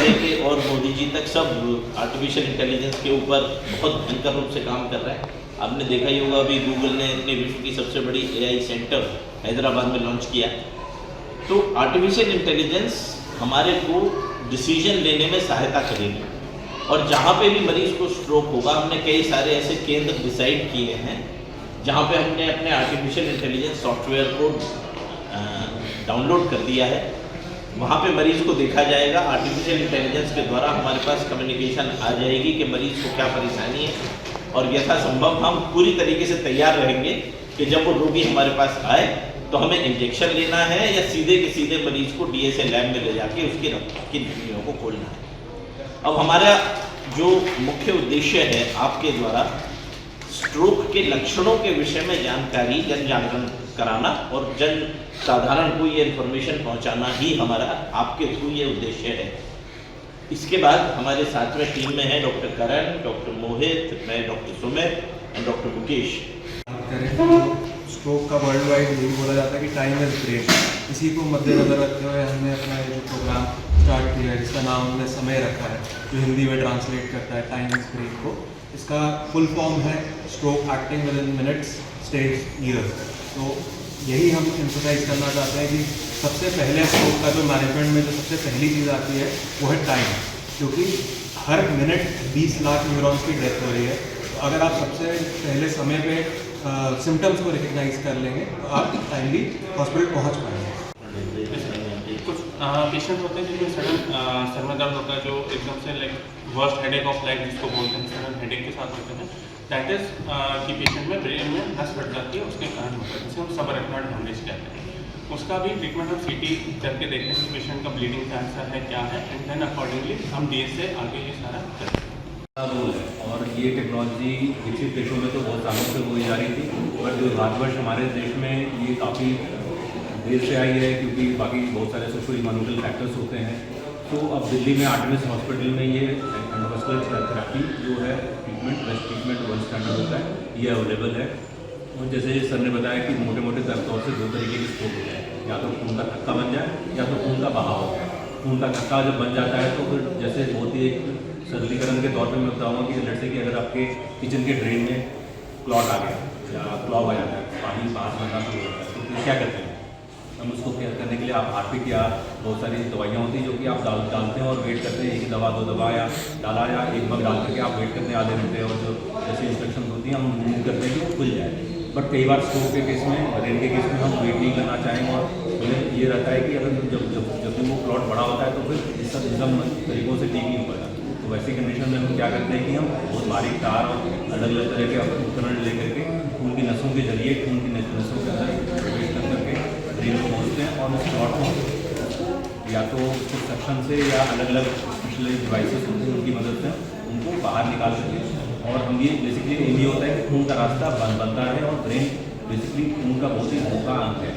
से लेके और मोदी जी तक सब आर्टिफिशियल इंटेलिजेंस के ऊपर बहुत भयंकर रूप से काम कर रहे हैं। आपने देखा ही होगा, अभी गूगल ने अपने विश्व की सबसे बड़ी एआई सेंटर हैदराबाद में लॉन्च किया। तो आर्टिफिशियल इंटेलिजेंस हमारे को डिसीजन लेने में सहायता करेगी, और जहाँ पे भी मरीज़ को स्ट्रोक होगा, हमने कई सारे ऐसे केंद्र डिसाइड किए हैं जहाँ पे हमने अपने आर्टिफिशियल इंटेलिजेंस सॉफ्टवेयर को डाउनलोड कर दिया है। वहाँ पे मरीज़ को देखा जाएगा, आर्टिफिशियल इंटेलिजेंस के द्वारा हमारे पास कम्युनिकेशन आ जाएगी कि मरीज़ को क्या परेशानी है, और यथासंभव हम पूरी तरीके से तैयार रहेंगे कि जब वो रोगी हमारे पास आए तो हमें इंजेक्शन लेना है या सीधे के सीधे मरीज़ को डीएसए लैब में ले जाके उसकी रक्त की धमनियों को खोलना है। अब हमारा जो मुख्य उद्देश्य है आपके द्वारा स्ट्रोक के लक्षणों के विषय में जानकारी, जन जागरण कराना और जन साधारण को ये इन्फॉर्मेशन पहुंचाना ही हमारा आपके थ्रू ये उद्देश्य है। इसके बाद हमारे साथ में टीम में है डॉक्टर करण, डॉक्टर मोहित, मैं डॉक्टर सुमित और डॉक्टर मुकेश। स्ट्रोक का वर्ल्ड वाइड यही बोला जाता है कि टाइम इज़ ब्रेन। इसी को मद्देनजर रखते हुए हमने अपना ये जो प्रोग्राम स्टार्ट किया है, जिसका नाम हमने समय रखा है, जो हिंदी में ट्रांसलेट करता है टाइम इज़ ब्रेन को। इसका फुल फॉर्म है stroke acting with in minutes stage years. तो यही हम एम्फसाइज करना चाहते हैं कि सबसे पहले स्ट्रोक का जो मैनेजमेंट में जो सबसे पहली चीज़ आती है वो है टाइम, क्योंकि हर मिनट 20 लाख न्यूरॉन्स की डेथ हो रही है। तो अगर आप सबसे पहले समय पे सिम्टम्स को रिकग्नाइज कर लेंगे तो आप टाइमली हॉस्पिटल पहुंच पाएंगे। कुछ पेशेंट होते हैं जिनमें सडन सर में दर्द होता है, जो एकदम से like worst headache of life जिसको बोलते हैं, सडन हेडेक के साथ होते हैं। दैट इज कि पेशेंट में ब्रेन में नस फट जाती है, उसके कारण होता है, जिसे हम सबअरेक्नॉइड हेमरेज कहते हैं। उसका भी ट्रीटमेंट हम सीटी करके देखते हैं कि पेशेंट का ब्लीडिंग का आंसर है क्या है, एंड देन अकॉर्डिंगली हम डीएसए आगे ये सारा करते हैं। रोल है, और ये टेक्नोलॉजी विकसित देशों में तो बहुत सालों से हो जा रही थी, बट जो भारतवर्ष हमारे देश में ये काफ़ी देर से आई है, क्योंकि बाकी बहुत सारे सोशल इकोनॉमिकल फैक्टर्स होते हैं। तो अब दिल्ली में आर्टेमिस हॉस्पिटल में ये एंडोवास्कुलर थेरेपी जो है treatment, best treatment world standard होता है, ये अवेलेबल है। और जैसे सर ने बताया कि मोटे मोटे तौर से दो तरीके की स्ट्रोक होता है, या तो खून का थक्का बन जाए या तो खून का बहाव हो जाए। खून का थक्का जब बन जाता है तो फिर जैसे बहुत ही सरलीकरण के तौर पे मैं बताऊँगा कि जैसे कि अगर आपके किचन के ड्रेन में क्लॉट आ गया या क्लॉग आ जाता है, पानी पास बनना शुरू होता है, तो फिर क्या करते हैं हम उसको केयर करने के लिए आप हार्पिक या बहुत सारी दवाइयाँ होती हैं जो कि आप डालते हैं और वेट करते हैं, एक दवा दो दवा या डाला या एक मग डाल करके आप वेट करते हैं आधे घंटे, और जो जैसे इंस्ट्रक्शन होती हैं हम मूव करते हैं कि वो खुल जाए। बट कई बार स्ट्रोक के केस में, ब्रेन के केस में हम वेट नहीं करना चाहेंगे, और ये रहता है कि अगर जब भी वो क्लॉट बड़ा होता है तो फिर इस सब तरीक़ों से ठीक नहीं हो पाता। तो वैसी कंडीशन में हम क्या करते हैं कि हम बहुत बारीक तार और अलग अलग तरह के उपकरण लेकर के खून की नसों के जरिए खून की नसों के अंदर प्रवेश कर करके ब्रेन को पहुँचते हैं, और उस क्लॉट को या तो उसको सक्शन से या अलग अलग स्पेशलाइज्ड डिवाइसेस होते हैं उनकी मदद से उनको बाहर निकाल सकते हैं। और हम ये बेसिकली ये होता है कि खून का रास्ता बनता है, और ब्रेन बेसिकली खून का बहुत ही मोटा अंग है।